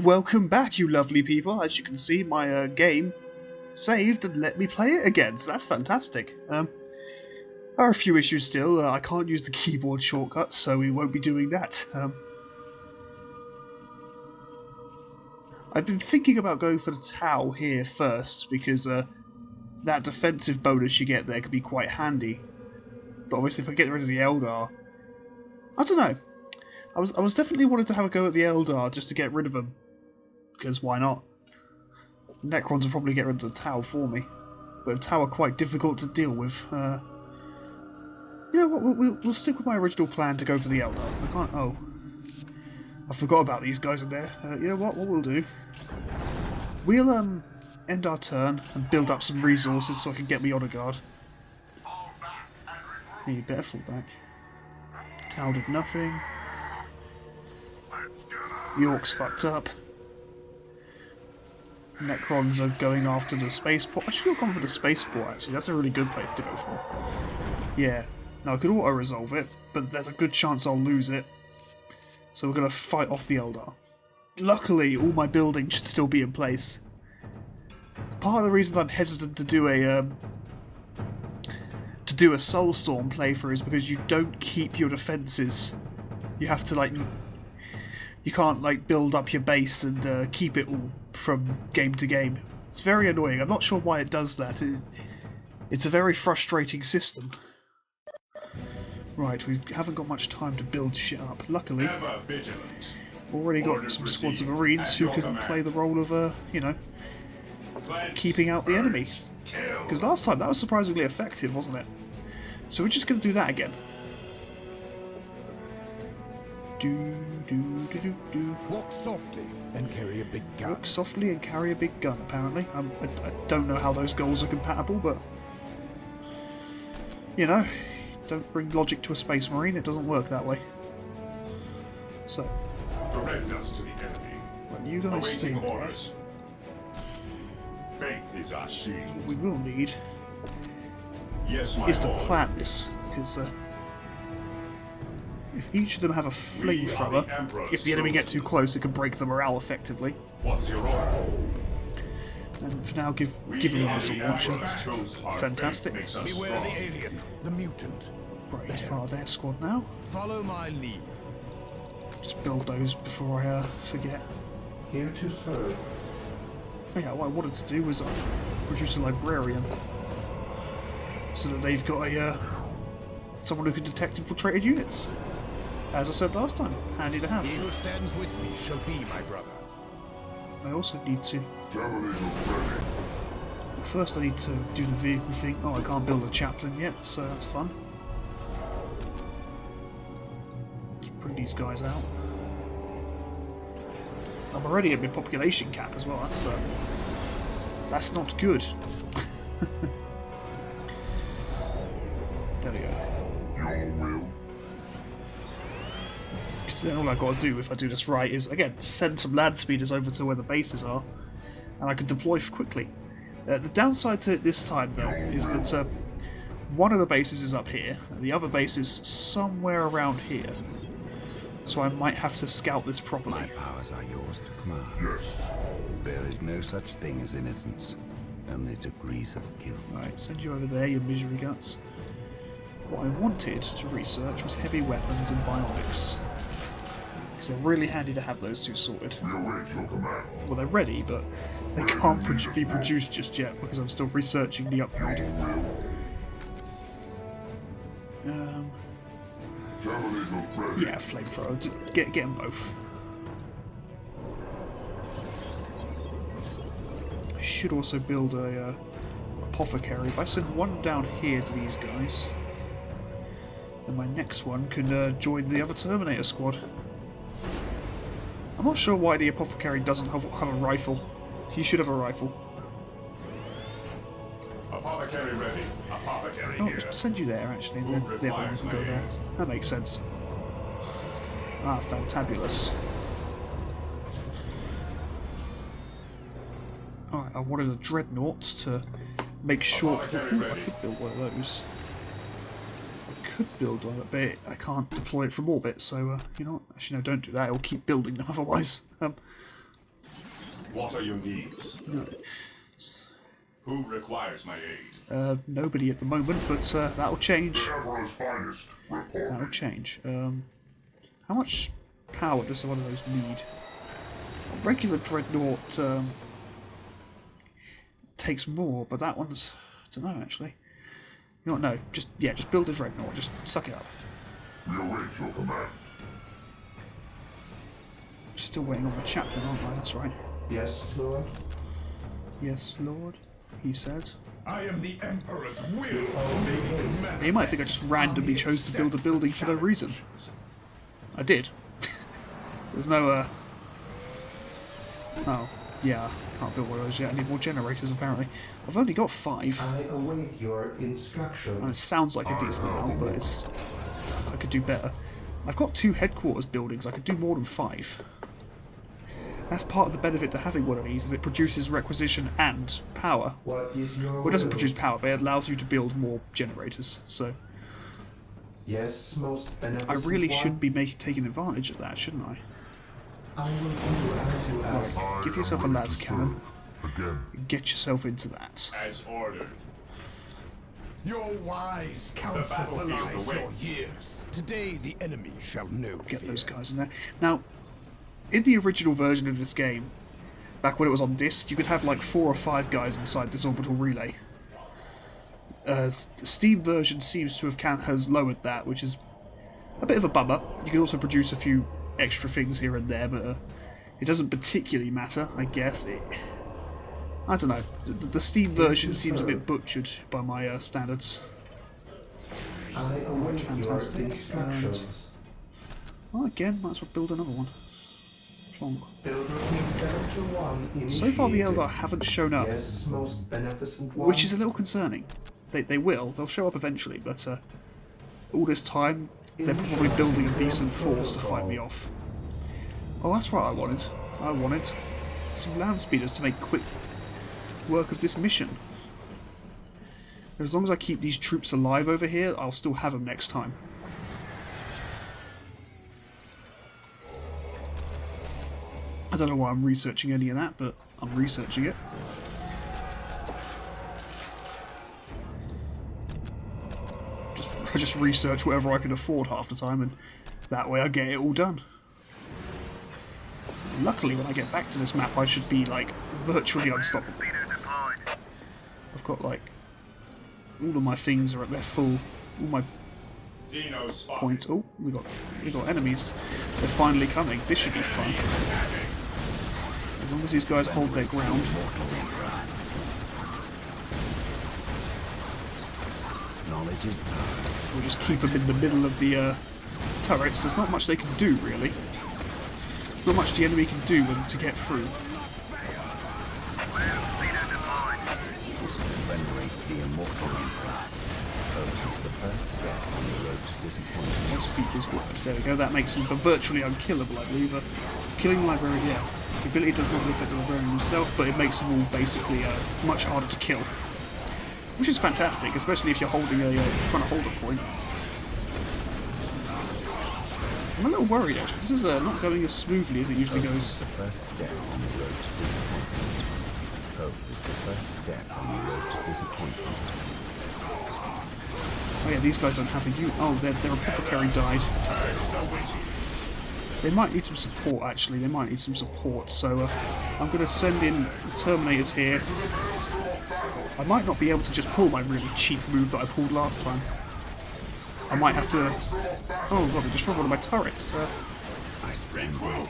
And welcome back, you lovely people. As you can see, my game saved and let me play it again, so that's fantastic. There are a few issues still. I can't use the keyboard shortcuts, so we won't be doing that. I've been thinking about going for the Tau here first, because that defensive bonus you get there could be quite handy. But obviously if I get rid of the Eldar... I don't know. I was definitely wanting to have a go at the Eldar just to get rid of them. Because why not? Necrons will probably get rid of the Tau for me. But the Tau are quite difficult to deal with. You know what, we'll stick with my original plan to go for the Eldar. I can't... Oh. I forgot about these guys in there. You know what we'll do? We'll end our turn and build up some resources so I can get me on a guard. Yeah, you better fall back. Tau did nothing. York's fucked up. Necrons are going after the spaceport. I should have gone for the spaceport actually, that's a really good place to go for. Yeah. Now I could auto-resolve it, but there's a good chance I'll lose it. So we're going to fight off the Eldar. Luckily, all my buildings should still be in place. Part of the reason I'm hesitant to do a Soulstorm playthrough is because you don't keep your defences. You have to you can't build up your base and keep it all from game to game. It's very annoying. I'm not sure why it does that. It's a very frustrating system. Right, we haven't got much time to build shit up. Luckily, already got some squads of Marines who can play the role of, you know, keeping out the enemy. Because last time that was surprisingly effective, wasn't it? So we're just going to do that again. Walk softly and carry a big gun. Walk softly and carry a big gun, apparently. I don't know how those goals are compatible, but... You know, don't bring logic to a Space Marine, it doesn't work that way. So... Direct us to the enemy. Well, you guys stay there. Faith is our shield. What we will need Yes, is to plant this, because if each of them have a flamethrower, if the enemy get too close, it can break the morale effectively. What's your order? And for now, give them a missile launcher. Fantastic. Beware the alien, the mutant. Right, he's part of their squad now. Follow my lead. Just build those before I forget. Here to serve. Oh yeah, what I wanted to do was produce a librarian, so that they've got a someone who can detect infiltrated units. As I said last time, handy to have. He who stands with me shall be my brother. I also need to... Terminators ready. Well, first I need to do the vehicle thing. Oh, I can't build a chaplain yet, so that's fun. Let's bring these guys out. I'm already at my population cap as well. That's not good. There we go. Your will. Because then all I've got to do, if I do this right, is again send some land speeders over to where the bases are, and I can deploy quickly. The downside to it this time, though, is that one of the bases is up here, and the other base is somewhere around here. So I might have to scout this properly. My powers are yours to command. Yes. There is no such thing as innocence, only degrees of guilt. Right, send you over there, you misery guts. What I wanted to research was heavy weapons and bionics. Because they're really handy to have those two sorted. We await your command. Well, they're ready, but they can't be produced just yet because I'm still researching the upgrade. Terminators ready. Yeah, flamethrower. Get them both. I should also build a apothecary. If I send one down here to these guys, then my next one can join the other Terminator squad. I'm not sure why the apothecary doesn't have a rifle. He should have a rifle. Apothecary ready. Apothecary Oh, here. just send you there actually, then the other one can go there. That makes sense. Ah, fantabulous. Alright, I wanted a dreadnought to make sure... Ooh, I could build one of those. I could build one, but I can't deploy it from orbit, so, you know what? Actually, no, don't do that. It'll keep building them otherwise. What are your needs? No. Who requires my aid? Nobody at the moment, but that'll change. The Emperor's finest. Report. That'll change. How much power does one of those need? A regular dreadnought takes more, but that one's... I don't know, actually. You know what, no. Just build a dreadnought. Just suck it up. We await your command. Still waiting on the chaplain, aren't I? That's right. Yes, Lord. Yes, Lord, he said. I am the Emperor's will. They might think I just randomly chose to build a building for no reason. I did. There's no, Oh, yeah, can't build one of those yet. I need more generators, apparently. I've only got 5. I await your instructions. And it sounds like a decent amount, but it's... I could do better. I've got 2 headquarters buildings. I could do more than 5. That's part of the benefit to having one of these, is it produces requisition and power. What is your Well, it doesn't will? produce power, but it allows you to build more generators, so... Yes, most I beneficent really one. should be taking advantage of that, shouldn't I? I will do as you ask. I Give yourself a am ready lad's to cannon. serve. Again. Get yourself into that. As ordered. Your wise counsel battlefield belies your awaits. years. Today the enemy shall know Get fear. those guys in there. Now, in the original version of this game, back when it was on disc, you could have like 4 or 5 guys inside this orbital relay. The Steam version seems to have has lowered that, which is a bit of a bummer. You can also produce a few extra things here and there, but it doesn't particularly matter, I guess. I don't know. The Steam version seems a bit butchered by my standards. I await Fantastic. your instructions. Well, again, might as well build another one. Plonk. Build routine 7 to 1 So far, the initiated. Eldar haven't shown up, Yes, most beneficent one. which is a little concerning. They will. They'll show up eventually, but all this time, they're probably building a decent force to fight me off. Oh, that's what I wanted. I wanted some land speeders to make quick work of this mission. As long as I keep these troops alive over here, I'll still have them next time. I don't know why I'm researching any of that, but I'm researching it. I just research whatever I can afford half the time, and that way I get it all done. Luckily, when I get back to this map, I should be, like, virtually unstoppable. I've got, like, all of my things are at their full, all my Xeno spotted. points. Oh, we got enemies. They're finally coming. This should be fun. As long as these guys hold their ground. Knowledge is power. We'll just keep them in the middle of the turrets. There's not much they can do, really. Not much the enemy can do with them to get through. Venerate the immortal emperor. Hope is the first step on the road to disappointment. My speaker's word. There we go. That makes him virtually unkillable, I believe. Killing the librarian, yeah. The ability does not affect the librarian himself, but it makes them all basically much harder to kill. Which is fantastic, especially if you're holding trying to hold a point. I'm a little worried actually. This is not going as smoothly as it usually Hope goes. is the first step on the road to disappointment. Hope is the first step on the road to disappointment. Oh yeah, these guys don't have a unit. Oh, their apothecary died. They might need some support actually. They might need some support. So I'm going to send in the Terminators here. I might not be able to just pull my really cheap move that I pulled last time. I might have to... Oh god, they destroyed one of my turrets. I stand ready.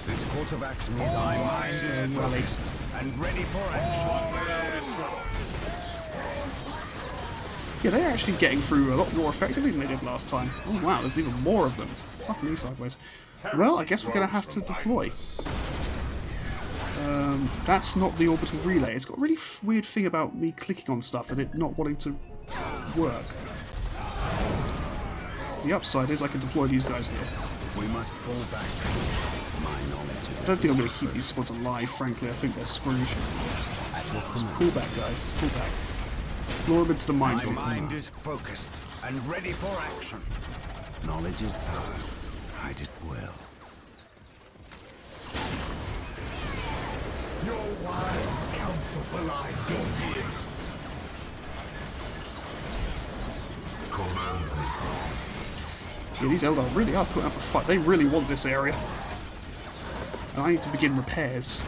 This course of action is my mind is focused and ready for action. Yeah, they're actually getting through a lot more effectively than they did last time. Oh wow, there's even more of them. Fuck me sideways. Well, I guess we're going to have to deploy. That's not the orbital relay. It's got a really weird thing about me clicking on stuff and it not wanting to work. The upside is I can deploy these guys here. We must fall back. My knowledge is I don't think I'm going to keep these squads alive, frankly. I think they're screwed. at your command. Pull back, guys. Pull back. Lure them into the My minefield. mind is focused and ready for action. Knowledge is power. Hide it well. Your wise counsel belies your years. Command me. Yeah, these Eldar really are putting up a fight. They really want this area. And I need to begin repairs.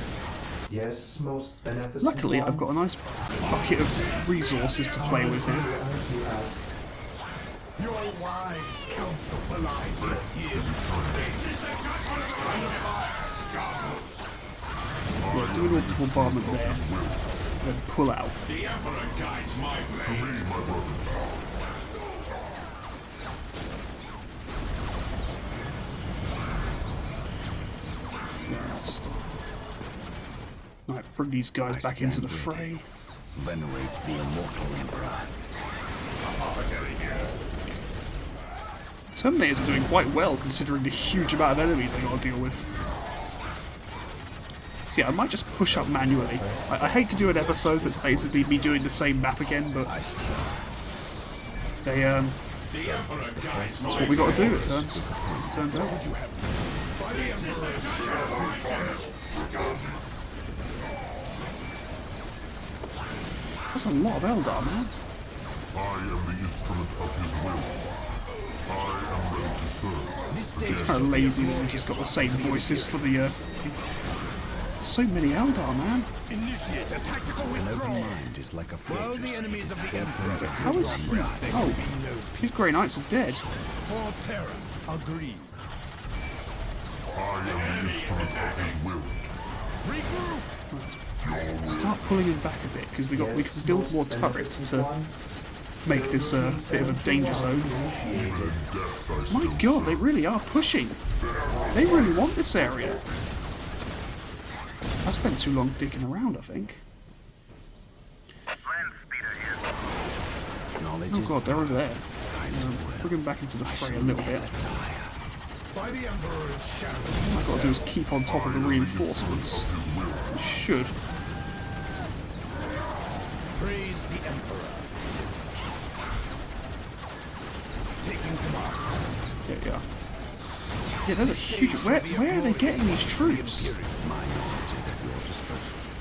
Yes, most beneficent Luckily, I've one. got a nice bucket of resources to play with here. As you ask. Your wise counsel belies your years. This is the judgment of the Empire, scum! Yeah, do an orbital bombardment there. Then pull out. The Emperor guides my To me, blade. my brothers. Yeah, that's stop. Right, bring these guys back into the fray. Venerate the immortal Emperor. Terminators are doing quite well considering the huge amount of enemies they got to deal with. So yeah, I might just push up manually. I hate to do an episode that's basically me doing the same map again, but they The Emperor guides that's my what we got to do. It turns out. By the Emperor's shadow, scum! That's a lot of Eldar, man. I am the instrument of his will. I am ready to serve. It's kind of lazy that we just got the same voices for the. So many Eldar, man. Initiate a tactical An open withdrawal. mind is like a While fortress. the enemies of the built Emperor into How is he? Oh, his Grey Knights are dead. For Terra, agreed. I am the instrument of his will. Regroup! Start pulling him back a bit because we can build more turrets to make this a bit of a danger zone. Even in death I My still God, they really are pushing. They really want this area. I spent too long digging around, I think. Knowledge Oh is God, they're over there. kind of Bring them back into the fray a little bit. By the Emperor's shadow. All I've got to do is keep on top of the reinforcements. I should. Praise the Emperor. Taking command. Yeah, yeah. Yeah, there's a huge. Where are they getting these troops? my knowledge is at your disposal.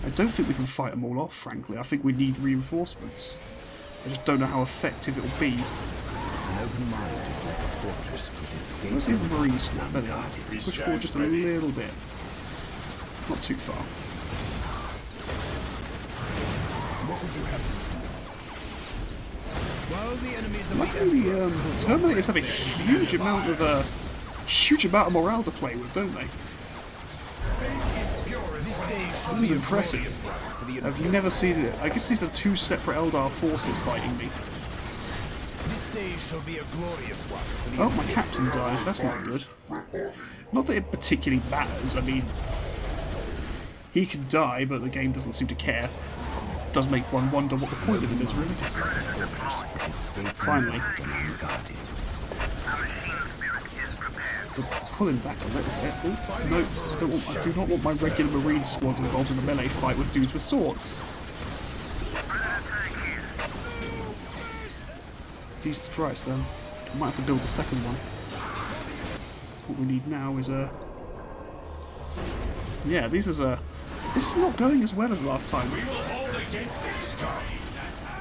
I don't think we can fight them all off, frankly. I think we need reinforcements. I just don't know how effective it will be. An open mind is like a fortress with its Where's gates the open Marine and squad? There they are. unguarded. Push forward just a little bit. Not too far. What would you have? While the enemies of the Luckily, Emperor the Terminators have a huge amount of morale to play with, don't they? This is impressive. I've never seen it. I guess these are two separate Eldar forces fighting me. This day shall be a glorious one for the Oh, my captain died. That's not good. Not that it particularly matters. I mean, he can die, but the game doesn't seem to care. Does make one wonder what the point of it is, really. Its gates Finally. unlocked and unguarded. We're pulling back a little bit. Oh, no, I do not want my regular Marine squads involved in a melee fight with dudes with swords. Jesus Christ, I might have to build the second one. What we need now is a... Yeah, this is not going as well as last time. We will hold against this scum.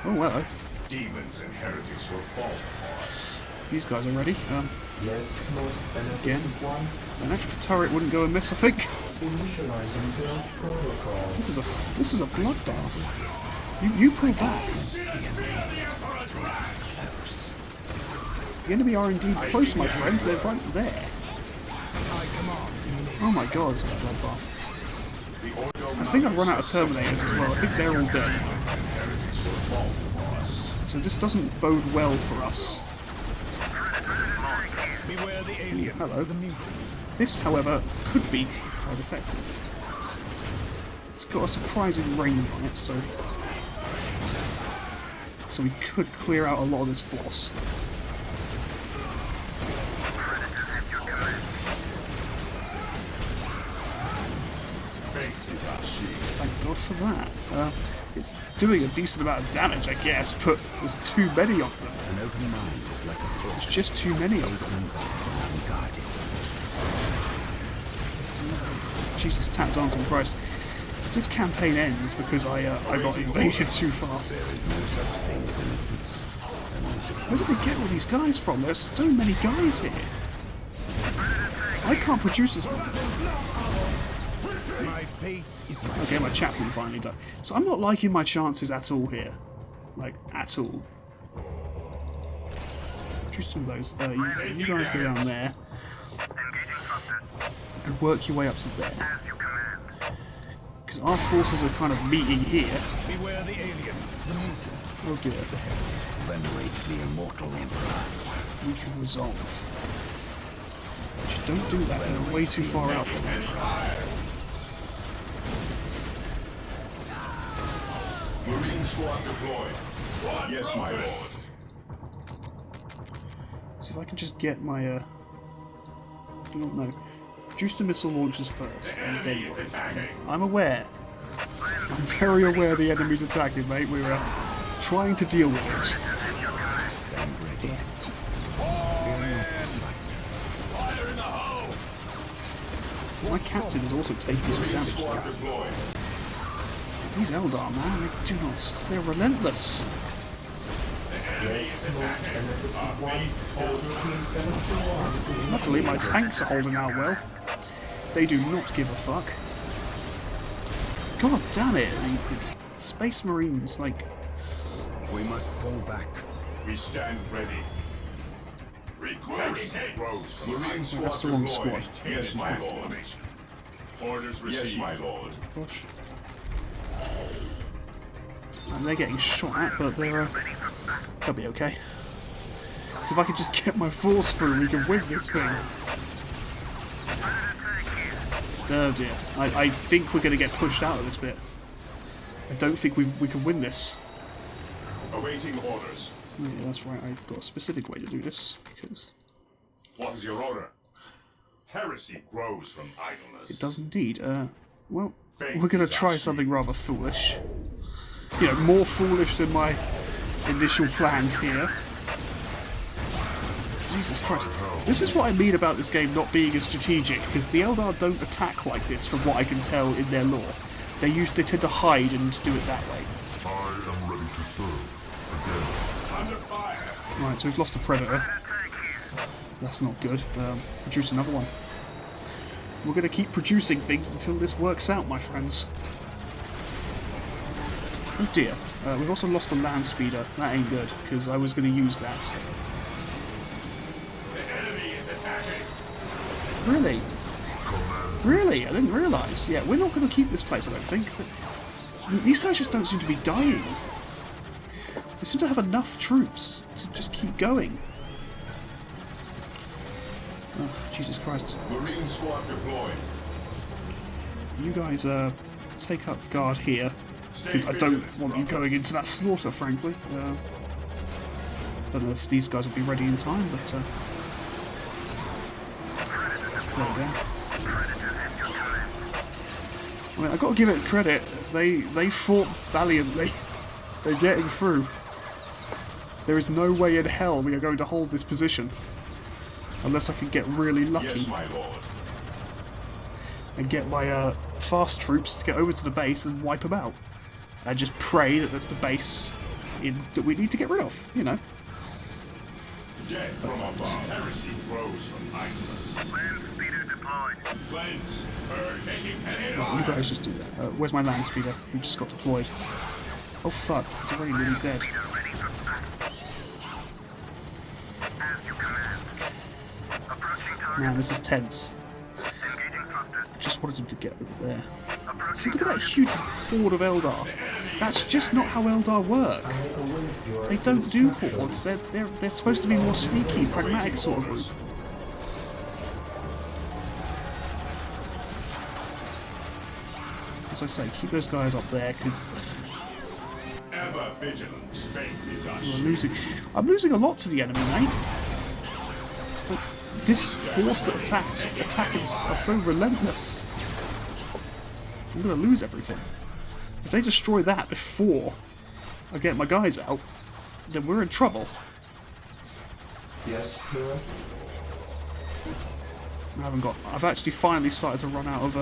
Oh, well, Demons and heretics will fall for us. these guys are ready. Yes, most Again. beneficent one. An extra turret wouldn't go amiss, I think. Initializing build protocol. This is a bloodbath. You pull back. The enemy are indeed close, my friend. They're right there. Oh my God, it's a bloodbath. I think I've run out of Terminators as well. I think they're all dead. So this doesn't bode well for us. Beware the alien, Hello. the mutant. This, however, could be quite effective. It's got a surprising range on it, so we could clear out a lot of this force. Thank God for that. It's doing a decent amount of damage, I guess, but there's too many of them. An open mind is like a fortress. There's just too many of them. Gates unlocked and unguarded. Jesus, tap dancing Christ. If this campaign ends because I got invaded too fast. There is no such thing as innocence. Where did they get all these guys from? There's so many guys here. I can't produce this one. My faith is my Okay, my chaplain finally done. So I'm not liking my chances at all here. Like, at all. Choose some of those. You guys go down there. And work your way up to there. Because our forces are kind of meeting here. beware the alien, the mutant. Oh dear. Venerate the immortal emperor. We can resolve. Just don't do that, they're way too far out. Marine squad deployed. Yes, my lord. See if I can just get my, I don't know. Produce the missile launchers first, and then work. I'm aware. I'm very aware the enemy's attacking, mate. We're trying to deal with it. Stand ready. Fire in the hull. My captain is also taking some damage. Squad deployed. These Eldar, man, they do not. They're relentless. Yes, most beneficent one. Order Team 71. Luckily, my tanks are holding out well. They do not give a fuck. God damn it! The Space Marines, like, We must fall back. We stand ready. Recruits rose. Marine squad that's the wrong deployed. squad. Yes, my lord. Orders received. Yes, my lord. gosh. And they're getting shot at, but they'll be okay. So if I could just get my force through, we can win this thing. Oh dear. I think we're going to get pushed out of this bit. I don't think we can win this. Awaiting orders. Yeah, that's right, I've got a specific way to do this, because What is your order? Heresy grows from idleness. it does indeed. Well, we're going to try something rather foolish. You know, more foolish than my initial plans here. Jesus Christ. This is what I mean about this game not being as strategic, because the Eldar don't attack like this from what I can tell in their lore. They tend to hide and do it that way. I am ready to serve. Again. Under fire. Right, so we've lost a Predator. That's not good. Produce another one. We're going to keep producing things until this works out, my friends. Oh dear. We've also lost a land speeder. That ain't good, because I was going to use that. The enemy is attacking. Really? Really? I didn't realise. Yeah, we're not going to keep this place, I don't think. But these guys just don't seem to be dying. They seem to have enough troops to just keep going. Oh, Jesus Christ. Marine squad deployed. You guys take up guard here, because I don't want you going into that slaughter, frankly. Don't know if these guys will be ready in time, but there we go. I mean, I've got to give it credit. They fought valiantly. They're getting through. There is no way in hell we are going to hold this position unless I can get really lucky. Yes, my lord. And get my fast troops to get over to the base and wipe them out. And just pray that that's the base that we need to get rid of, you know. Dead from above. Heresy grows from idleness. Land speeder deployed. Planes. Bird taking headed Right, you guys just do that. Where's my land speeder? Who just got deployed? Oh fuck, he's already nearly dead. Man, this is tense. I just wanted him to get over there. See, look at that huge horde of Eldar. That's just not how Eldar work. They don't do hordes. They're supposed to be more sneaky, pragmatic sort of group. As I say, keep those guys up there because ever vigilant. Faith is our we're losing. I'm losing a lot to the enemy, mate. But this force that attackers are so relentless. I'm gonna lose everything. If they destroy that before I get my guys out, then we're in trouble. Yes, sir. I've actually finally started to run out of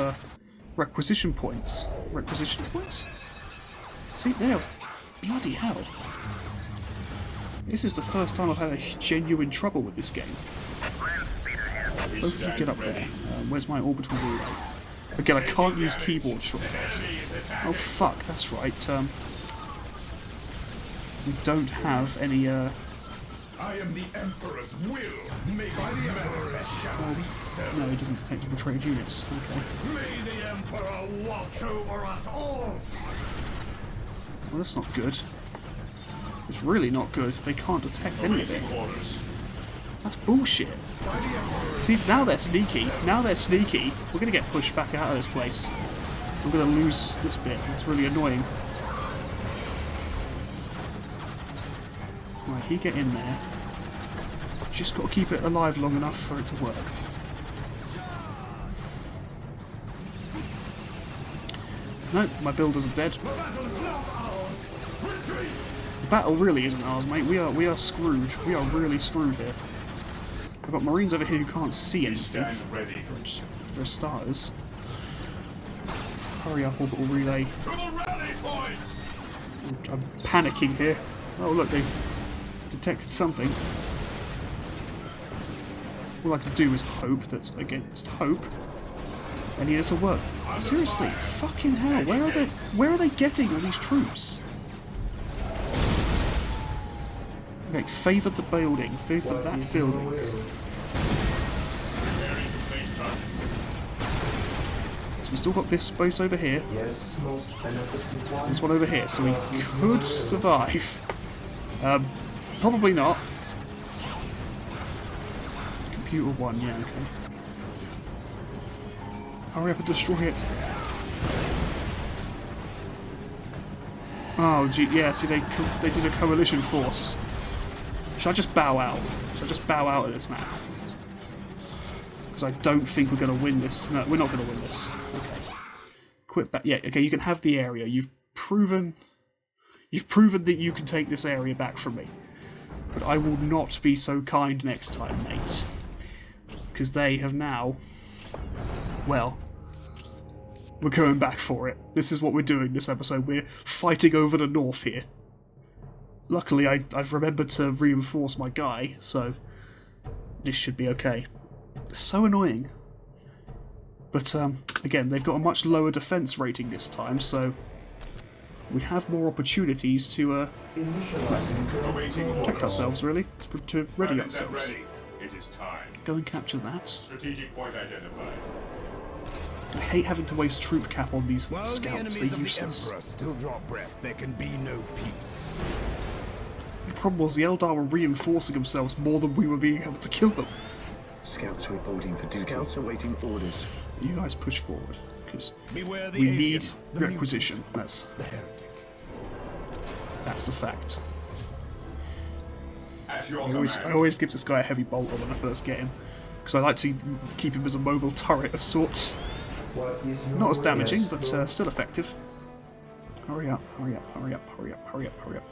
Requisition points. Requisition points? See, there. Bloody hell. This is the first time I've had a genuine trouble with this game. Both of you get up there. Where's my orbital relay? Again, I can't use keyboard shortcuts. Oh fuck, that's right. We don't have any, I am the Emperor's will. May by the Emperor shall be so. No, it doesn't detect infiltrated units. Okay. May the Emperor watch over us all. Well, that's not good. It's really not good. They can't detect any of it. That's bullshit. See, now they're sneaky. Now they're sneaky. We're going to get pushed back out of this place. We're going to lose this bit. It's really annoying. Right, you get in there. Just got to keep it alive long enough for it to work. No, my builders are dead. The battle really isn't ours, mate. We are screwed. We are really screwed here. I've got Marines over here who can't see anything. Just for starters. Hurry up, orbital relay. I'm panicking here. Oh look, they've detected something. All I can do is hope that's against hope. I need it to work. Seriously, fucking hell, where are they getting all these troops? Okay, favour the building. Favour that building. So we've still got this space over here. This one over here, so we could survive. Probably not. Computer 1, yeah, okay. Hurry up and destroy it. Oh, gee, yeah, see, they did a coalition force. Should I just bow out? Should I just bow out of this map? Because I don't think we're going to win this. No, we're not going to win this. Okay. Quit back. Yeah, okay, you can have the area. You've proven that you can take this area back from me. But I will not be so kind next time, mate. Because they have now... Well... We're going back for it. This is what we're doing this episode. We're fighting over the north here. Luckily, I've remembered to reinforce my guy, so this should be okay. It's so annoying. But, again, they've got a much lower defense rating this time, so we have more opportunities to protect ourselves, really. To ready ourselves. It is time. Go and capture that. Strategic point identified. I hate having to waste troop cap on these While scouts. the enemies They're of the useless. Emperor still draw breath, there can be no peace. The problem was the Eldar were reinforcing themselves more than we were being able to kill them. Scouts reporting for duty. Scouts awaiting orders. You guys push forward, because Beware the we alien, need the requisition. mutant, the heretic. That's the fact. At your I always give this guy a heavy bolter when I first get him, because I like to keep him as a mobile turret of sorts. Not as damaging, but still effective. Hurry up, hurry up, hurry up, hurry up, hurry up, hurry up.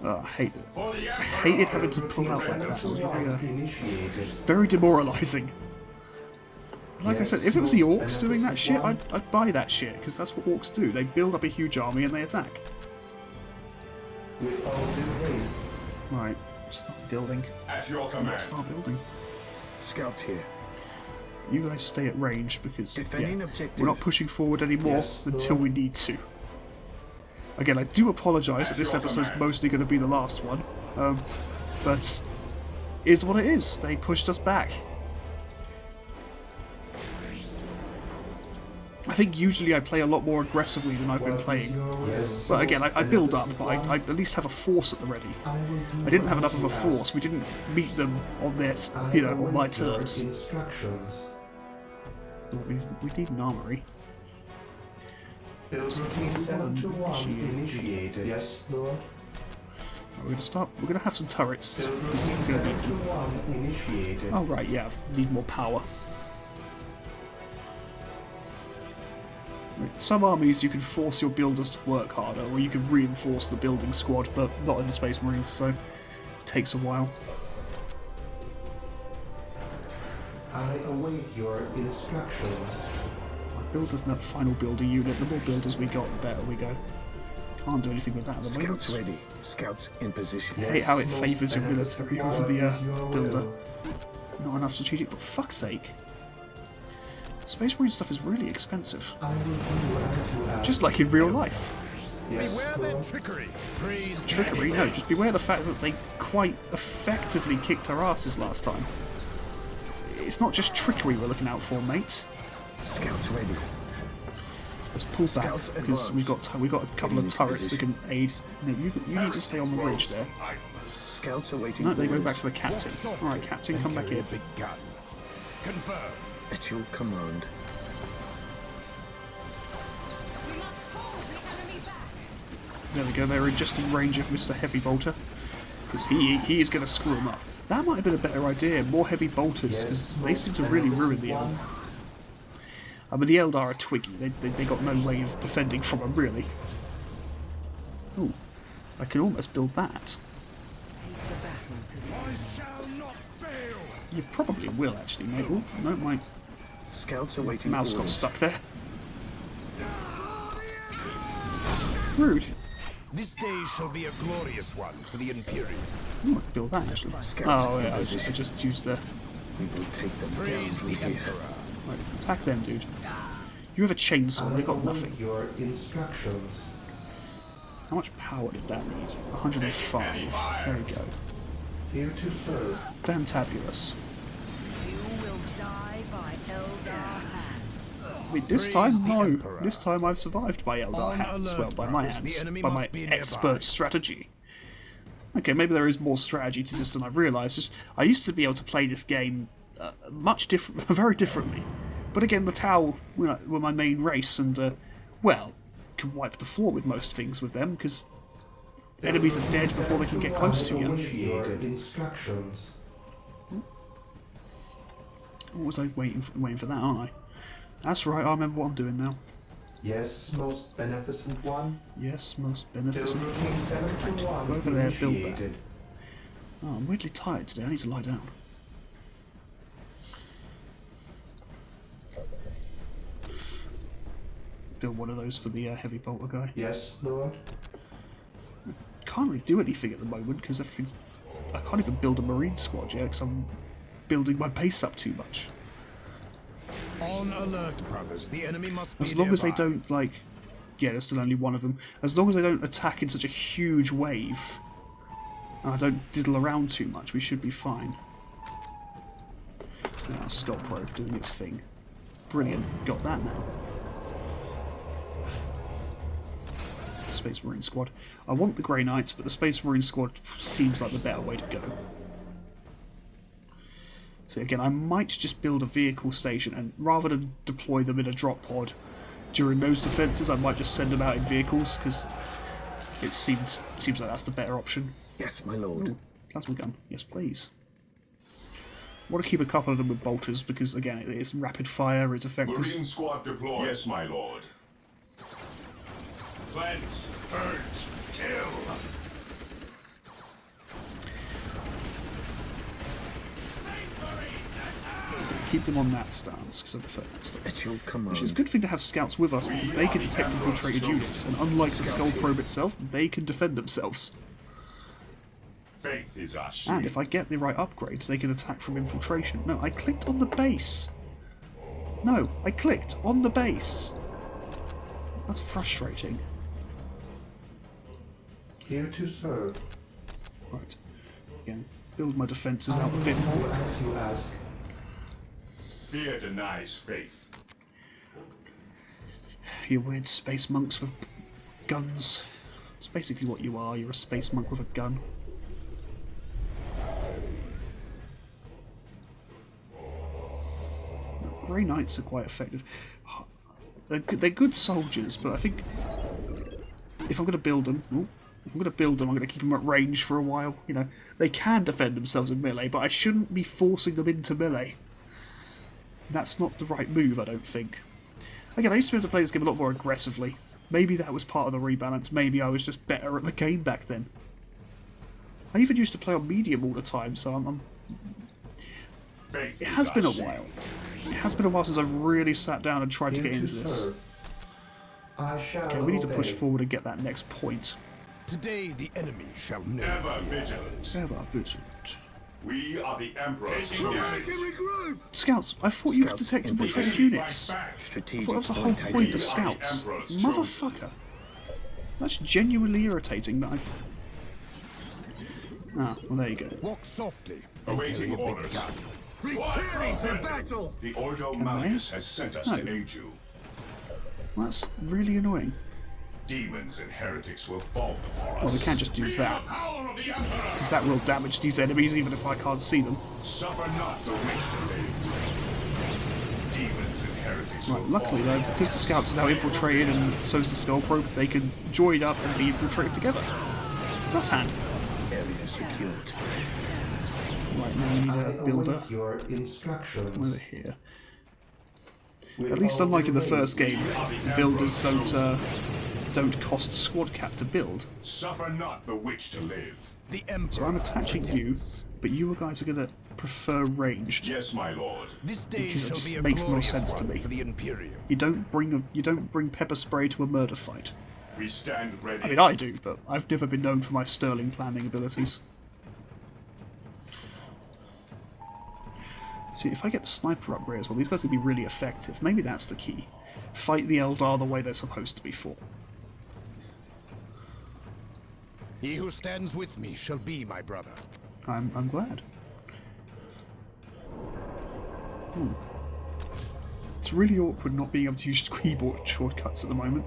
I hate it. I hated having to pull out like that. It was very demoralising. Like I said, if it was the orcs doing that shit, I'd buy that shit, because that's what orcs do. They build up a huge army and they attack. Right, start building. At your command. Start building. Scouts here. You guys stay at range, because Defending objective. we're not pushing forward anymore until we need to. Again, I do apologise that this episode's mostly going to be the last one, but it is what it is. They pushed us back. I think usually I play a lot more aggressively than I've been playing. But again, I build up, but I at least have a force at the ready. I didn't have enough of a force. We didn't meet them on their, on my terms. We need an armory. Initiated. Yes, Lord. We're gonna have some turrets. This is gonna be... Initiated. Oh right, yeah, need more power. Some armies you can force your builders to work harder, or you can reinforce the building squad, but not in the Space Marines, so it takes a while. I await your instructions. Build that final builder unit. The more builders we got, the better we go. Can't do anything with that at the moment. Scouts ready. Scouts in position. I hate how it favours your Most military benefit over the one is your builder. will. Not enough strategic, but fuck's sake. Space Marine stuff is really expensive. I will do as you ask. Just like in real life. Yes, Beware their Lord. trickery. Praise Trickery? No, just beware the fact that they quite effectively kicked our asses last time. It's not just trickery we're looking out for, mate. Scouts ready. Let's pull back Scouts because we got a couple of Into turrets that position. can aid. No, you need to stay on the ridge there. Scouts awaiting No, they go orders. back for the captain. All right, captain, come back here. Big gun. Confirm. At your command. There we go. They're just in range of Mr. Heavy Bolter because he is going to screw them up. That might have been a better idea. More heavy bolters because Yes, they seem to really ruin the Eldar. I mean, the Eldar are twiggy. They got no way of defending from them, really. Ooh, I can almost build that. I shall not fail. You probably will, actually, mate. Oh, no, my Scouts awaiting mouse got orders. stuck there. Rude. This day shall be a glorious one for the Imperium. Ooh, I can build that, actually. Scouts Oh, in yeah, I position. just used the... We will take them down Praise from the here. Emperor. Right, attack them, dude. You have a chainsaw, they got I nothing. await your instructions. How much power did that need? 105. There we go. Here to serve. Fantabulous. You will die by Eldar hand. Wait, this Praise time, the no. Emperor. This time I've survived by Eldar On hands. alert, Well, by my brothers. hands. The enemy By my must be nearby. expert strategy. Okay, maybe there is more strategy to this than I realised. Just, I used to be able to play this game much different, very differently. But again, the Tau were my main race, and well, can wipe the floor with most things with them because enemies are dead before they can get close to I you. await your instructions. What was I waiting for that, aren't I? That's right. I remember what I'm doing now. Yes, most beneficent one. Yes, most Build beneficent. routine 721 Go over there, build that. initiated. Oh, I'm weirdly tired today. I need to lie down. Build one of those for the heavy bolter guy. Yes, Lord. Can't really do anything at the moment because everything's. I can't even build a marine squad yet because I'm building my base up too much. On alert, brothers. The enemy must be As long as they nearby. don't like. Yeah, there's still only one of them. As long as they don't attack in such a huge wave, and I don't diddle around too much, we should be fine. Now, Skull Probe doing its thing. Brilliant. Got that now. Space Marine Squad. I want the Grey Knights, but the Space Marine Squad seems like the better way to go. So again, I might just build a vehicle station, and rather than deploy them in a drop pod during those defences, I might just send them out in vehicles, because it seems like that's the better option. Yes, my lord. Ooh, plasma gun. Yes, please. I want to keep a couple of them with bolters, because again, it's rapid fire, it's effective. Marine squad deployed. Yes, my lord. Cleanse, purge, kill. Keep them on that stance, because I prefer that stance. At your Which is a command. good thing to have scouts with us, because they can detect infiltrated units, and unlike the Skull Probe itself, they can defend themselves. Faith is our And shield. if I get the right upgrades, they can attack from infiltration. No, I clicked on the base! No, I clicked on the base! That's frustrating. Here to serve. Right. Again, build my defences out a bit Do more. as you ask. Fear denies faith. You weird space monks with guns. It's basically what you are, you're a space monk with a gun. Grey Knights are quite effective. They're good soldiers, but I think if I'm going to build them, I'm going to keep them at range for a while. You know, they can defend themselves in melee, but I shouldn't be forcing them into melee. That's not the right move, I don't think. Again, I used to be able to play this game a lot more aggressively. Maybe that was part of the rebalance. Maybe I was just better at the game back then. I even used to play on medium all the time, so Faith it is has our been a shield. while. It has been a while since I've really sat down and tried to Here get into this. serve. I shall Okay, we need to push obey. forward and get that next point. Today the enemy shall know Ever fear. vigilant. Ever vigilant. We are the Emperor's Taking chosen. Scouts, I thought you could detect infiltrated units. I Back. thought Strategic that was the whole point point taken. of scouts. Motherfucker. That's genuinely irritating that I've... Ah, well there you go. Walk softly and carry Awaiting a big orders. gun. Returning to battle! The Ordo Malleus has sent us to aid you. Well, that's really annoying. Demons and heretics will fall before us. Well, we can't just do that, Power of the Emperor! because that will damage these enemies even if I can't see them. Suffer not the witch to live. Demons and heretics Right, will luckily fall though, because the scouts are now infiltrated and so is the Skull Probe, they can join up and be infiltrated together. So that's handy. Area secured. Right, now we need I a builder. await your instructions. Over here. With At least all unlike in the due first haste. game, builders don't cost squad cap to build. Suffer not the witch to live. The Emperor So I'm attaching you, protects. but you guys are gonna prefer ranged. Yes, my lord. This day Because it shall just be a makes more glorious sense to one me. for the Imperium. You don't bring pepper spray to a murder fight. We stand ready. I mean, I do, but I've never been known for my sterling planning abilities. See, if I get the sniper upgrade as well, these guys will be really effective. Maybe that's the key. Fight the Eldar the way they're supposed to be fought. He who stands with me shall be my brother. I'm glad. Ooh. It's really awkward not being able to use keyboard shortcuts at the moment,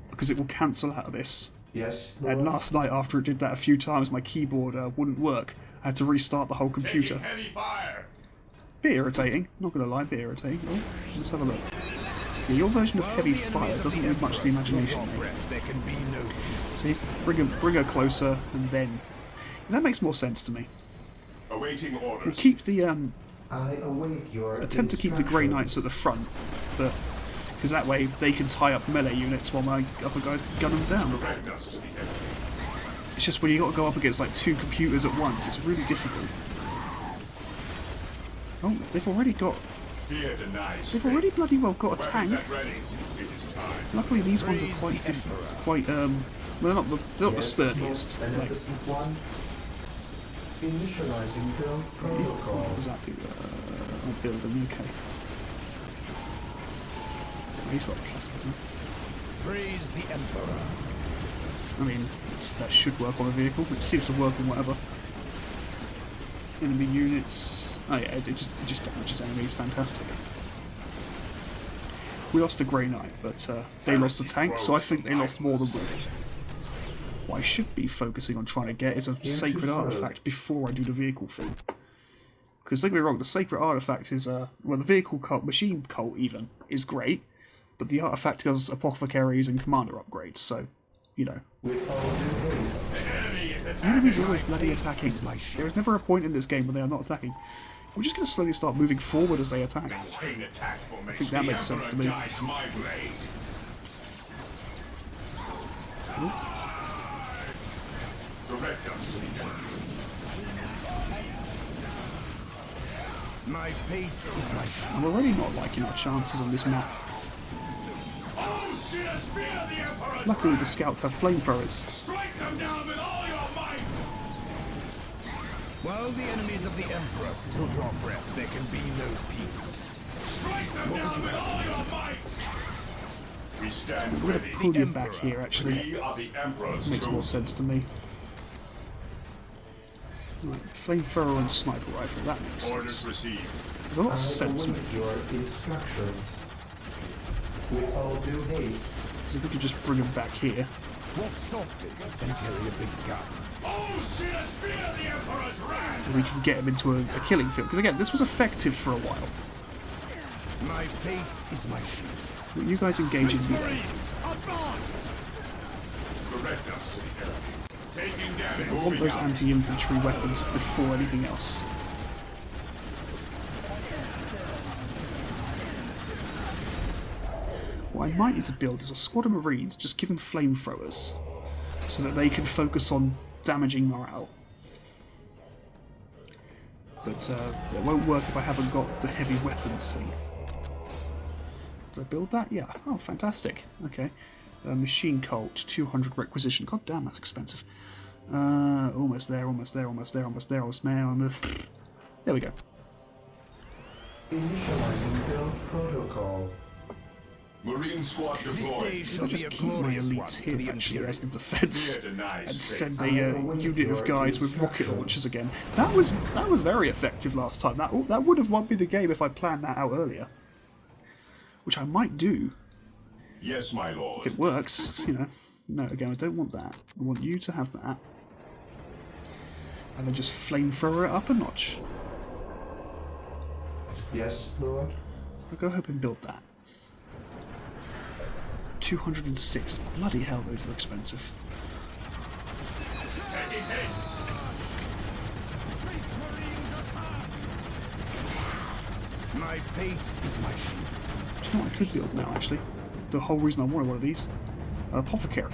because it will cancel out of this. Yes, And Lord. last night, after it did that a few times, my keyboard wouldn't work. I had to restart the whole computer. Taking heavy fire. Bit irritating, not gonna lie, bit irritating. Oh, let's have a look. Yeah, your version of While heavy the enemies fire of doesn't the need much of the Emperor still imagination. draw mate. breath, there can be no peace. See, bring her closer, and then that makes more sense to me. Awaiting We'll orders. keep the I await your attempt to keep the Grey Knights at the front, but because that way they can tie up melee units while my other guys gun them down. Direct us to the enemy. It's just when you got to go up against like two computers at once, it's really difficult. Oh, they've already got. Fear denies. They've already bloody well got a tank. Weapons at ready. It is time. Luckily, these ones are Praise quite the different. Emperor. Quite well, they're not the Yes, sturdiest. most Like, beneficent one. Initializing build protocol. what does that do? I'll build them. Okay. He's got a plasma. Praise the Emperor. I mean, that should work on a vehicle. It seems to work on whatever. Enemy units. Oh yeah, it just damages enemies. Fantastic. We lost a Grey Knight, but they lost a tank, so I think they lost more than we did. What I should be focusing on trying to get is a sacred artifact before I do the vehicle thing. Because don't get me wrong, the sacred artifact is well, the vehicle cult, machine cult even is great, but the artifact does apothecaries and commander upgrades. So, you know. With all due haste. The enemies are always bloody attacking. There is never a point in this game where they are not attacking. We're just going to slowly start moving forward as they attack. Chain attack formation. I think that makes sense to me. Guides my blade. Direct us to the enemy. My faith is my shield. I'm already not liking our chances on this map. Oh, shit, spear the Emperor's Luckily, the scouts have flamethrowers. Strike them down with all your might. While the enemies of the Emperor still draw breath, there can be no peace. Strike them down with all your might. We stand We're ready. going to pull you Emperor. back here, actually. We are the Emperor's Makes more chosen. sense to me. Right, flamethrower and sniper rifle, that makes Orders sense. received. There's a lot I of sense, await mate. your instructions. With all due haste. If we could just bring them back here. Walk softly and carry a big gun. Oh, shit, spear the Emperor's wrath. We can get them into a killing field. Because again, this was effective for a while. My faith is my shield. You guys engage in melee. Marines, advance! Direct us to the enemy. Taking damage. I want those anti-infantry weapons before anything else. What I might need to build is a squad of Marines, just give them flamethrowers, so that they can focus on damaging morale. but it won't work if I haven't got the heavy weapons thing. Did I build that? Yeah. Oh, fantastic. Okay. Machine cult, 200 requisition. God damn, that's expensive. Almost there, almost there, almost there, almost there, almost there, almost... There we go. Initializing build protocol. Marine squad This deployed. day shall be Just a keep my glorious one elites for the here actually as Imperium. the defence Clear denies and straight. send a unit of guys with rocket launchers again. That was very effective last time. That would have won me the game if I planned that out earlier. Which I might do. Yes, my lord. If it works, you know. No, again, I don't want that. I want you to have that. And then just flamethrower it up a notch. Yes, Lord. I'll go ahead and build that. 206. Bloody hell, those are expensive. Taking hits. Space Marines attack! My faith is my shield. Do you know what I could build now, actually? The whole reason I wanted one of these. An apothecary.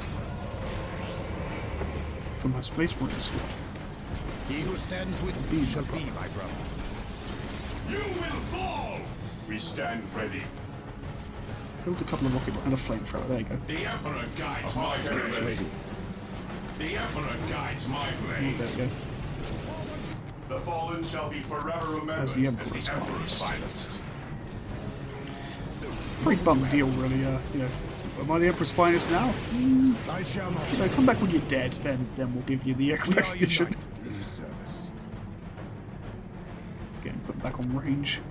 For my Space Marine squad. He who stands with me shall be my brother. You will fall. We stand ready. Build a couple of rocket and a flamethrower. There you go. The Emperor guides my blade. The Emperor guides my blade. There we go. The fallen shall be forever remembered As the Emperor's Emperor's finest. finest. Pretty bum deal, really. You know, am I the Emperor's finest now? I shall not. You know, come back when you're dead, then we'll give you the We are recognition. united in his service. Getting put back on range.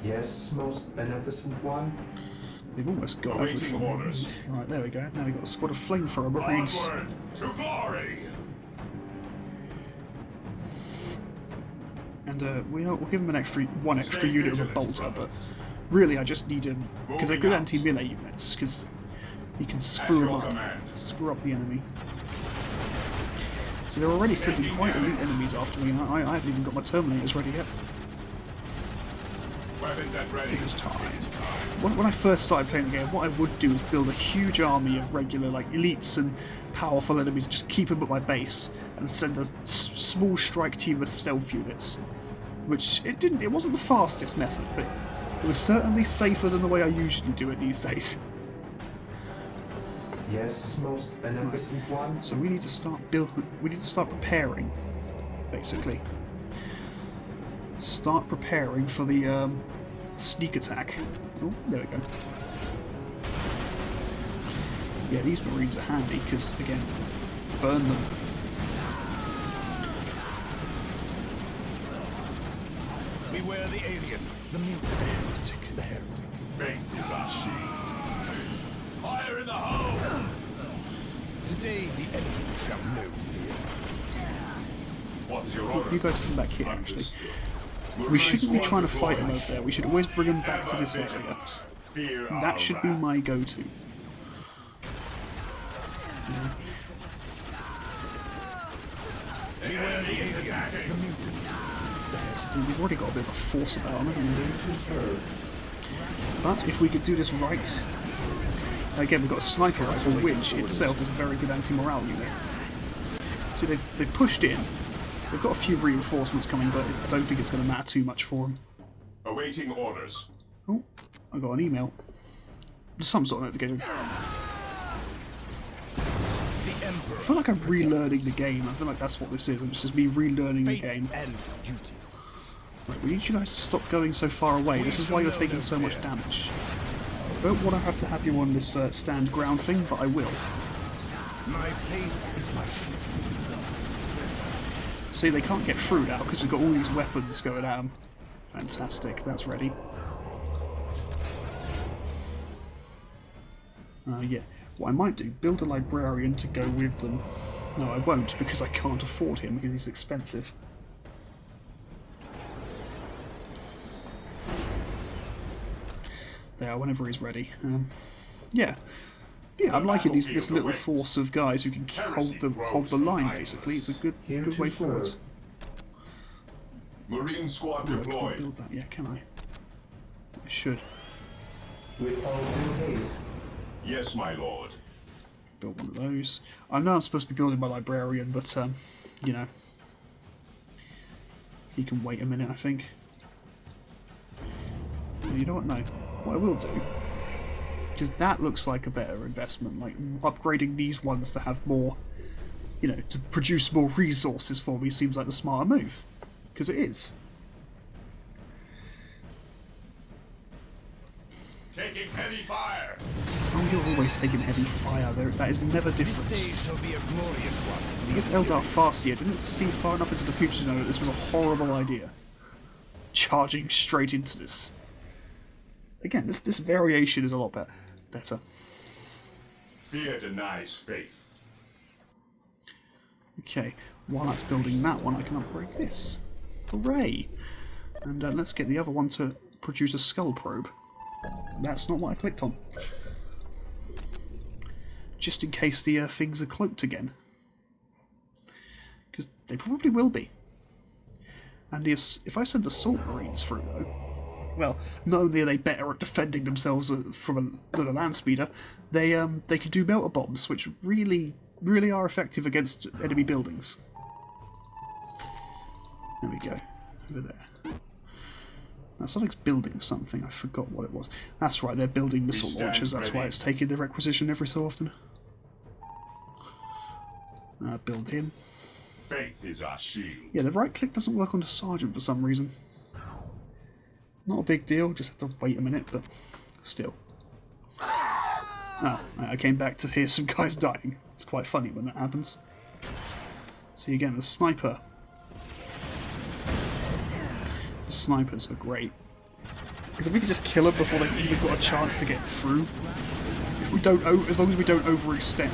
Yes, most beneficent one. We've almost got Awaiting everything we orders. need. Right, there we go. Now we've got a squad of flamethrower marines. Onward to glory. And we'll give them one extra Stay unit of a vigilant, bolter, but brothers. really I just need them because they're good Moving out. anti-melee units, because you can screw them your up, command. screw up the enemy. So they're already sending quite elite enemies after me, and I haven't even got my Terminators ready yet. Weapons at ready. It was time. When I first started playing the game, what I would do is build a huge army of regular, like, elites and powerful enemies, just keep them at my base, and send a small strike team of stealth units. Which, it wasn't the fastest method, but it was certainly safer than the way I usually do it these days. Yes, most beneficent one. So we need to start preparing, basically. Start preparing for the sneak attack. Oh, there we go. Yeah, these Marines are handy because, again, burn them. Beware the alien, the mutant, the heretic. Fate is unsheathed. Fire in the hole. Today the enemy shall know fear. What is your order? You guys come back here, actually. Marine We shouldn't be squad trying to fight them deployed. over there. We should always bring them back to Ever this area. vigilant. Fear That our should be wrath. my go-to. Beware the alien, the mutant. We've already got a bit of a force about them, haven't we? But if we could do this right... Again, we've got a sniper rifle, which itself is a very good anti-morale unit. See, they've pushed in. They've got a few reinforcements coming, but I don't think it's going to matter too much for them. Awaiting orders. Oh, I got an email. Some sort of notification. The Emperor. I feel like I'm relearning the game. I feel like that's what this is. It's just me relearning the Faith game. and duty. Right, we need you guys to stop going so far away. This is why you're taking so much damage. I don't want to have you on this stand ground thing, but I will. My faith is my shield. See, they can't get through now because we've got all these weapons going at them. Fantastic, that's ready. Yeah, what I might do, build a librarian to go with them. No, I won't because I can't afford him because he's expensive. There, whenever he's ready. Yeah. Yeah, I'm liking this little force of guys who can hold the line, basically. It's a good way forward. Marine squad I can't deployed. build that yet, can I? I should. With all due haste. Yes, my lord. Build one of those. I know I'm supposed to be building my librarian, but, you know. He can wait a minute, I think. You know what? No. What I will do, because that looks like a better investment, like upgrading these ones to have more, you know, to produce more resources for me seems like the smarter move. Because it is. Taking heavy fire. Oh, you're always taking heavy fire. That is never different. This day shall be a glorious one. This Eldar Farseer didn't see far enough into the future to know that this was a horrible idea. Charging straight into this. Again, this variation is a lot better. Fear denies faith. Okay, while that's building that one, I can upgrade this. Hooray! And let's get the other one to produce a skull probe. That's not what I clicked on. Just in case the things are cloaked again. Because they probably will be. And if I send Assault Marines through, though, well, not only are they better at defending themselves than a land speeder, they can do melter bombs, which really are effective against enemy buildings. There we go. Over there. Now something's building something. I forgot what it was. That's right, they're building missile launchers. That's why it's taking the requisition every so often. Build him. Faith is our shield. Yeah, the right click doesn't work on the sergeant for some reason. Not a big deal, just have to wait a minute, but still. Oh, I came back to hear some guys dying. It's quite funny when that happens. See again, the sniper. The snipers are great. Because if we can just kill them before they've even got a chance to get through, if we don't, as long as we don't overextend,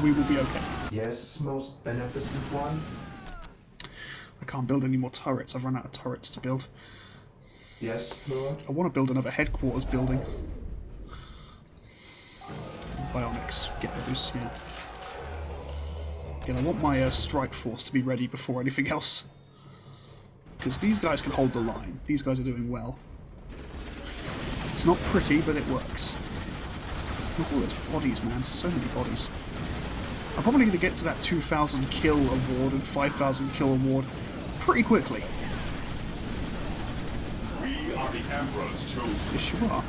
we will be okay. Yes, most beneficent one. I can't build any more turrets. I've run out of turrets to build. Yes, Lord. I want to build another headquarters building. Bionics, get those, yeah. Again, I want my strike force to be ready before anything else. Because these guys can hold the line. These guys are doing well. It's not pretty, but it works. Look at all those bodies, man. So many bodies. I'm probably going to get to that 2,000 kill award and 5,000 kill award pretty quickly. We are the Emperor's chosen. Yes, you are.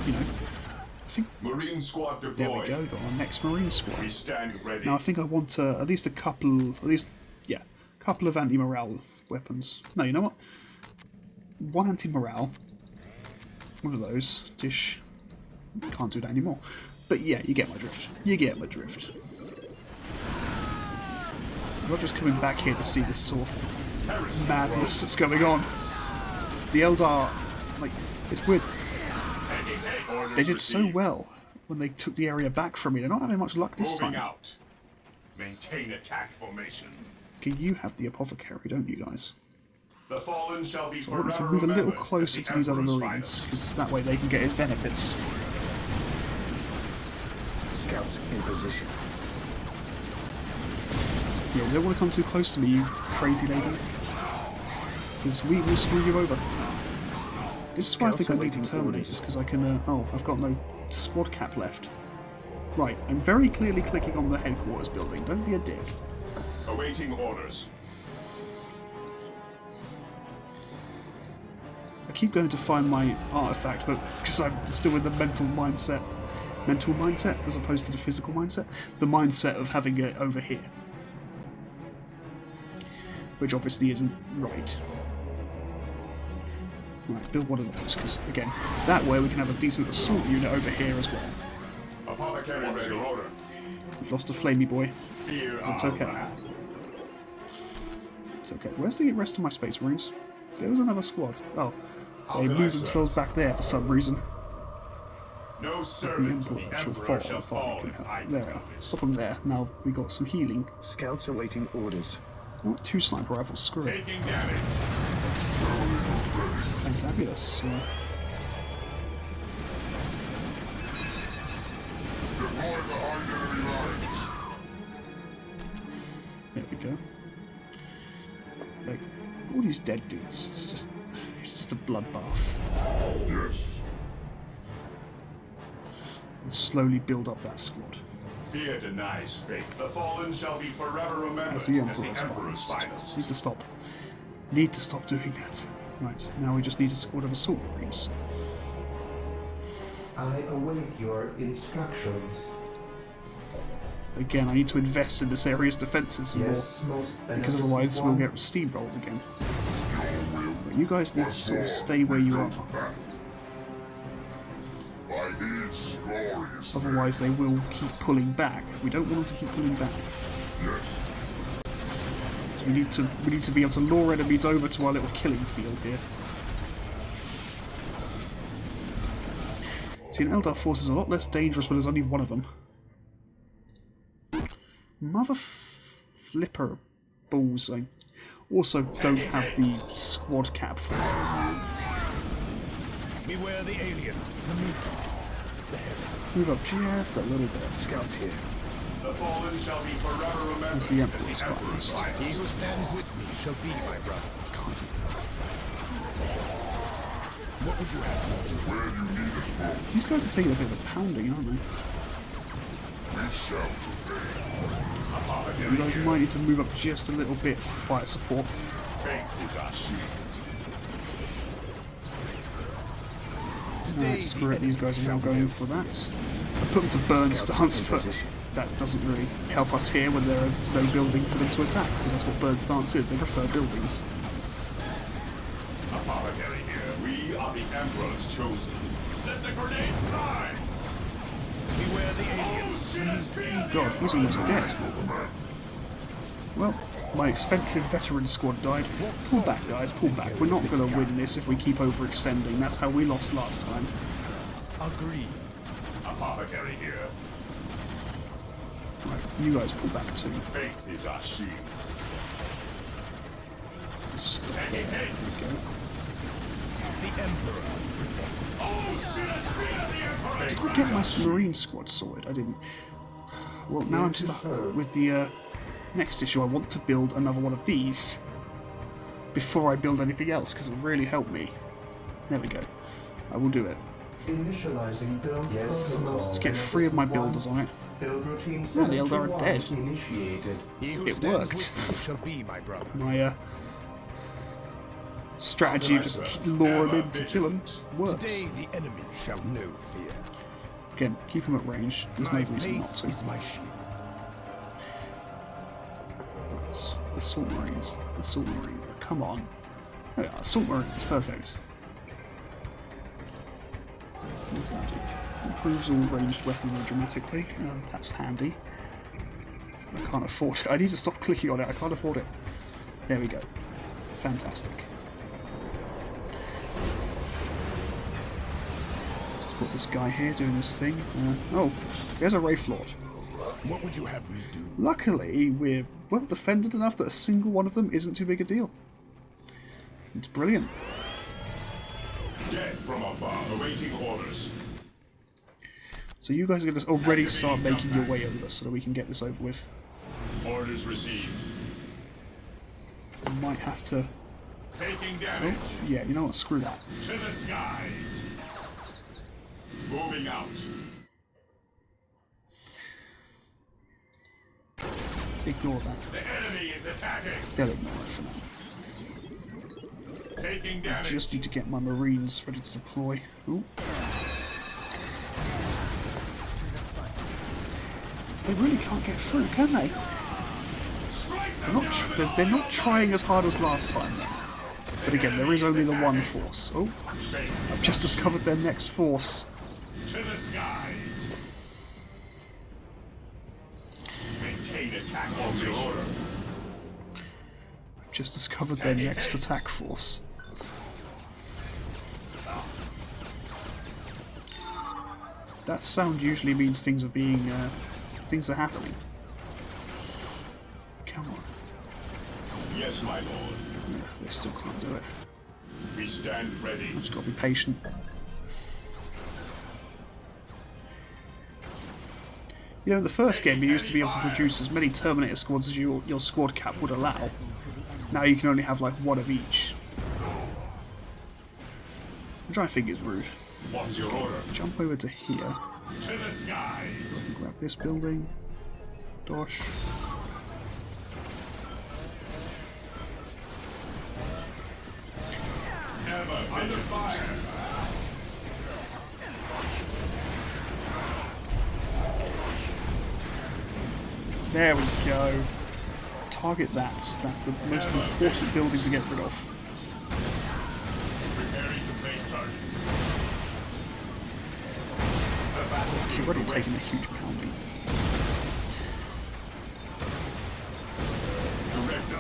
You know, I think Marine squad deployed. there we go. Got our next Marine squad. We stand ready. Now I think I want at least a couple, couple of anti-morale weapons. No, you know what? One anti-morale. One of those. Dish. Can't do that anymore. But yeah, you get my drift. You get my drift. I'm not just coming back here to see this sort of madness that's going on. The Eldar, like, it's weird. They did so well when they took the area back from me. They're not having much luck this Moving time. out. Maintain attack formation. Okay, you have the apothecary, don't you guys? The fallen shall be So I want forever to move a little remembered closer as the to these other Emperor's Marines, finest. because that way they can get his benefits. Scouts in position. Yeah, you don't want to come too close to me, you crazy ladies. Because we will screw you over. This is why I think I need to terminate this, because I can... oh, I've got no squad cap left. Right, I'm very clearly clicking on the headquarters building. Don't be a dick. Awaiting orders. I keep going to find my artifact, but because I'm still in the mental mindset as opposed to the physical mindset, the mindset of having it over here, which obviously isn't right. Right, build one of those, because again, that way we can have a decent assault unit over here as well. Apothecary ready. Order. We've lost a flamey boy. Fear That's our okay. wrath. It's okay. Where's the rest of my Space Marines? There was another squad. Oh, How they can I moved serve? themselves back there for some reason. No The servant to the Emperor shall Emperor fall. shall fall in There, Hydra. stop them there. Now we got some healing. Scouts awaiting orders. Oh, 2 sniper rifles. Screw it. Taking damage. Fantabulous. There we go. Like all these dead dudes. It's just a bloodbath. Yes. And slowly build up that squad. Fear denies faith. The fallen shall be forever remembered As the as the Emperor's Emperor's finest. finest. Need to stop Need to stop doing that. Right, now we just need a squad of assault marines. I await your instructions. Again, I need to invest in this area's defences more, Yes, most because beneficent otherwise we'll one. get steamrolled again. But you guys need to sort of stay where you are. By his glorious Otherwise they will keep pulling back. We don't want them to keep pulling back. yes. So we need to be able to lure enemies over to our little killing field here. See, an Eldar force is a lot less dangerous when there's only one of them. Mother flipper balls. I also don't have the squad cap for it. Beware the alien, the mutant, the heretic. Move up just a little bit. Scouts here. The fallen shall be forever remembered. As the Emperor's finest. He who stands with me shall be my brother. Can't. What would you have? Where you need us most, These guys are taking a bit of a pounding, aren't they? we shall prevail. You guys might need to move up just a little bit for fire support. Faith is our shield. Alright, screw it, these guys are now going for that. I put them to burn stance, but that doesn't really help us here when there is no building for them to attack, because that's what burn stance is, they prefer buildings. Apothecary here. We are the Emperor's chosen. Let the grenade fly! Beware the alien. God, he's almost dead. Well, my expensive veteran squad died. Pull back, guys, pull back. We're not going to win this if we keep overextending. That's how we lost last time. Agreed. Apothecary here. Right, you guys pull back too. Faith is our shield. Stop there. Taking There hits. we go. The Emperor protects. Oh shit, it's me, the Emperor! Did I get my Marine squad sorted? I didn't. Well, now I'm stuck with the next issue. I want to build another one of these before I build anything else, because it would really help me. There we go. I will do it. Initializing build protocol. Let's get 3 of my builders on it. Build routine Yeah, the Eldar are 71 dead. initiated. He who It stands worked. with me shall be my brother. My strategy of just lure him in to kill him works. Today the enemy shall know fear. Again, keep him at range. There's no My reason not faith to. is my shield. Assault Marines. Assault Marine. Come on. There we are. Assault Marine. It's perfect. What does that do? Improves all ranged weaponry dramatically. That's handy. I can't afford it. I need to stop clicking on it. I can't afford it. There we go. Fantastic. Just got this guy here doing this thing. Oh, there's a Wraith Lord. What would you have me do? Luckily, we're well defended enough that a single one of them isn't too big a deal. It's brilliant. Dead from above, awaiting orders. So you guys are going to already start making your way over so that we can get this over with. Orders received. I might have to... Taking damage. Yeah, you know what? Screw that. To the skies. Moving out. Ignore that. The enemy is attacking. They'll ignore it for now. Taking damage. Just need to get my Marines ready to deploy. Ooh. They really can't get through, can they? They're not trying as hard as last time, though. But again, there is only the one force. Oh, I've just discovered their next force. To the skies. Maintain attack on your order. I've just discovered their next attack force. That sound usually means things are being, things are happening. Come on. Yes, my lord. Yeah, they still can't do it. We stand ready. I've just got to be patient. You know, in the first game you used to be able to produce as many Terminator squads as your squad cap would allow. Now you can only have like one of each. Which I think is rude. What's your order? Jump over to here. To the skies. Grab this building. Dosh. Never under fire. There we go. Target that. That's the most important building to get rid of. Preparing to place targets. It's already taken a huge pounding.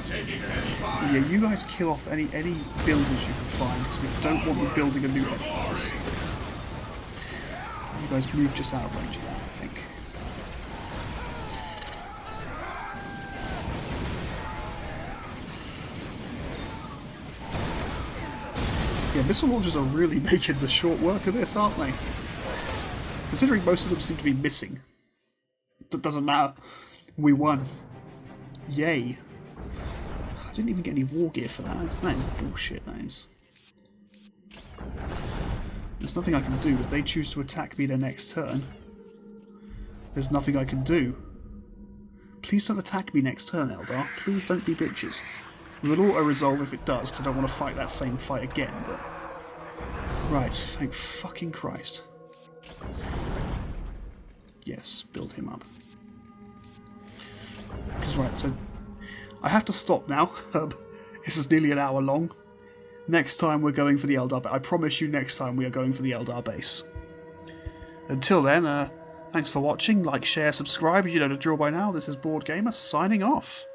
Taking heavy fire. Yeah, you guys kill off any builders you can find, because we don't want them building a new headquarters. You guys move just out of range of that, I think. Yeah, missile launchers are really making the short work of this, aren't they? Considering most of them seem to be missing. It doesn't matter. We won. Yay. I didn't even get any war gear for that. That is bullshit, that is. There's nothing I can do. If they choose to attack me their next turn, there's nothing I can do. Please don't attack me next turn, Eldar. Please don't be bitches. We will auto-resolve if it does, because I don't want to fight that same fight again, but... Right, thank fucking Christ. Yes, build him up. Because, right, so... I have to stop now. This is nearly an hour long. Next time we're going for the Eldar base. I promise you next time we are going for the Eldar base. Until then, thanks for watching. Like, share, subscribe. You know the drill by now. This is Board Gamer signing off.